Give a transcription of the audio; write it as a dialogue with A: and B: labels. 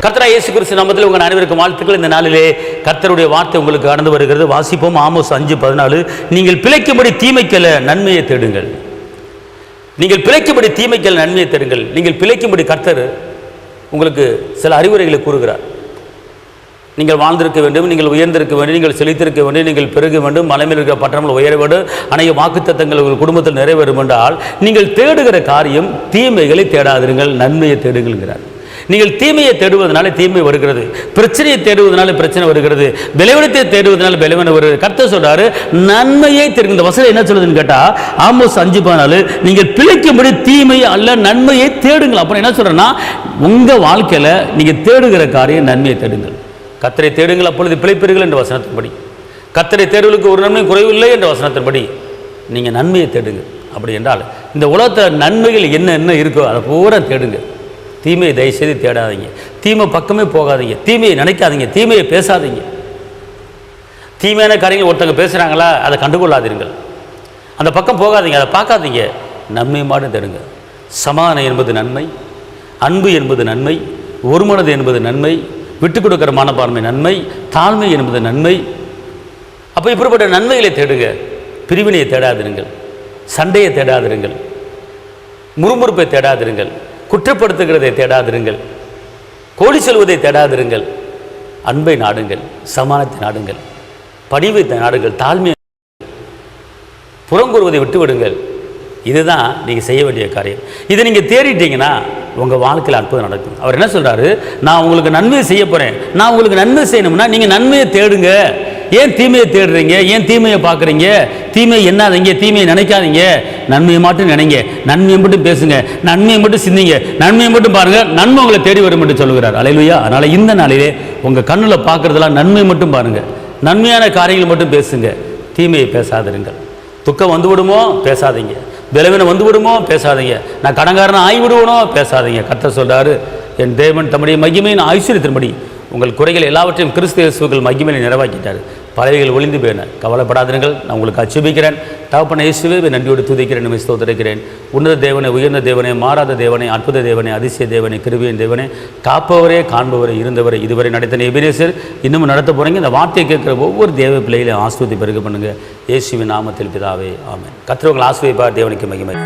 A: கர்த்தராகிய இயேசு கிறிஸ்து நாமத்தில் உங்கள் அனைவருக்கும் வாழ்த்துக்கள். இந்த நாளிலே கர்த்தருடைய வார்த்தை உங்களுக்கு கடந்து வருகிறது. வாசிப்போம். ஆமோஸ் 5:14. நீங்கள் பிழைக்கும்படி தீமைக்கல்ல நன்மையை தேடுங்கள். நீங்கள் பிழைக்கும்படி தீமைக்கல்ல நன்மையை தேடுங்கள். நீங்கள் பிழைக்கும்படி கர்த்தர் உங்களுக்கு சில அறிவுரைகளை கூறுகிறார். நீங்கள் வாழ்ந்திருக்க வேண்டும், நீங்கள் உயர்ந்திருக்க வேண்டும், நீங்கள் செழித்திருக்க வேண்டும், நீங்கள் பெருக வேண்டும், மலைமையில் இருக்கிற பட்டணங்கள் உயர வேண்டும், அநேக வாக்குத்தத்தங்கள் உங்கள் குடும்பத்தில் நிறைவேறும் என்றால் நீங்கள் தேடுகிற காரியம் தீமைகளை தேடாதிருங்கள், நன்மையை தேடுங்கள்ங்கிறார். நீங்கள் தீமையை தேடுவதனால தீமை வருகிறது, பிரச்சனையை தேடுவதனால பிரச்சனை வருகிறது, பலவீனத்தை தேடுவதனால பலவீனம் வருகிறது. கர்த்தர் சொல்றாரு நன்மையை தேடுங்க. இந்த வசனம் என்ன சொல்லுதுன்னு கேட்டா ஆமோஸ் 5:14, நீங்கள் பிழைக்கும்படி தீமை அல்ல நன்மையை தேடுங்கள். அப்புறம் என்ன சொல்றேன்னா, உங்க வாழ்க்கையில நீங்க தேடுகிற காரியம் நன்மையை தேடுங்கள். கர்த்தரை தேடுங்கள் அப்பொழுது பிழைப்பீர்கள் என்ற வசனத்தின்படி, கர்த்தரை தேடுவதற்கு ஒரு நன்மை குறைவில்லை என்ற வசனத்தின்படி நீங்கள் நன்மையை தேடுங்க. அப்படி என்றால் இந்த உலகத்தில் நன்மைகள் என்ன இருக்கோ அதை பூரா தேடுங்க. தீமையை தயவுசெய்து தேடாதீங்க, தீமை பக்கமே போகாதீங்க, தீமையை நினைக்காதீங்க, தீமையை பேசாதீங்க. தீமையான காரியங்கள் ஒருத்தங்க பேசுகிறாங்களா அதை கண்டுகொள்ளாதீர்கள், அந்த பக்கம் போகாதீங்க, அதை பார்க்காதீங்க. நன்மை மாடு தேடுங்க. சமாதானம் என்பது நன்மை, அன்பு என்பது நன்மை, ஒருமனது என்பது நன்மை, விட்டு கொடுக்கிற மனப்பான்மை நன்மை, தாழ்மை என்பது நன்மை. அப்போ இப்படிப்பட்ட நன்மைகளை தேடுங்க. பிரிவினையை தேடாதிருங்கள், சண்டையை தேடாதிருங்கள், முறுமுறுப்பை தேடாதிருங்கள், குற்றப்படுத்துகிறதை தேடாதிருங்கள், கோழி செல்வதை தேடாதிருங்கள். அன்பை நாடுங்கள், சமானத்தை நாடுங்கள், பணிவை நாடுங்கள், தாழ்மையை புறங்கூறுவதை விட்டு விடுங்கள். இதுதான் நீங்கள் செய்ய வேண்டிய காரியம். இதை நீங்கள் தேடிட்டீங்கன்னா உங்கள் வாழ்க்கையில் அற்புதம் நடக்கும். அவர் என்ன சொல்கிறாரு, நான் உங்களுக்கு நன்மையை செய்ய போகிறேன். நான் உங்களுக்கு நன்மை செய்யணும்னா நீங்கள் நன்மையை தேடுங்க. ஏன் தீமையை தேடுறீங்க? ஏன் தீமையை பார்க்குறீங்க? தீமையை எண்ணாதீங்க, தீமையை நினைக்காதீங்க, நன்மையை மட்டும் நினைங்க, நன்மையை மட்டும் பேசுங்க, நன்மையை மட்டும் சிந்திங்க, நன்மையை மட்டும் பாருங்கள், நன்மை உங்களை தேடி வரும் என்று சொல்லுகிறார். அல்லேலூயா. அதனால் இந்த நாளிலே உங்கள் கண்ணில் பார்க்குறதெல்லாம் நன்மை மட்டும் பாருங்கள், நன்மையான காரியங்கள் மட்டும் பேசுங்க, தீமையை பேசாதிருங்கள். துக்கம் வந்து விடுமோ பேசாதீங்க, பலவீனம் வந்து விடுமோ பேசாதீங்க, நான் கடங்காரனை ஆகி விடுவனோ பேசாதீங்க. கர்த்தர் சொல்றாரு, என் தேவன் தம்முடைய மகிமையின் ஐஸ்வர்யத்தின்படி உங்கள் குறைகள் எல்லாவற்றையும் கிறிஸ்து இயேசுவுக்குள் மகிமையை நிறைவாக்கிட்டார். பறவைகள் ஒளிந்து போயின, கவலைப்படாதீர்கள், நான் உங்களுக்கு அச்சுபிக்கிறேன். தகப்பன இயேசுவே நன்றியோடு துதிக்கிறேன், ஸ்தோத்திரிக்கிறேன். உன்னத தேவனே, உயர்ந்த தேவனே, மாறாத தேவனே, அற்புத தேவனே, அதிசய தேவனே, கிருபையின் தேவனே, காப்பவரே, காண்பவரே, இருந்தவரே, இதுவரை நடத்தின எபிரேசர் இன்னமும் நடத்த போகிறீங்க. இந்த வார்த்தையை கேட்குற ஒவ்வொரு தேவ பிள்ளைகளையும் ஆசீர்வதி பெருக பண்ணுங்க. இயேசுவின் நாமத்தில் பிதாவே, ஆமென். கர்த்தர் உங்களை ஆசீர்வதிப்பார். தேவனுக்கு மகிமை.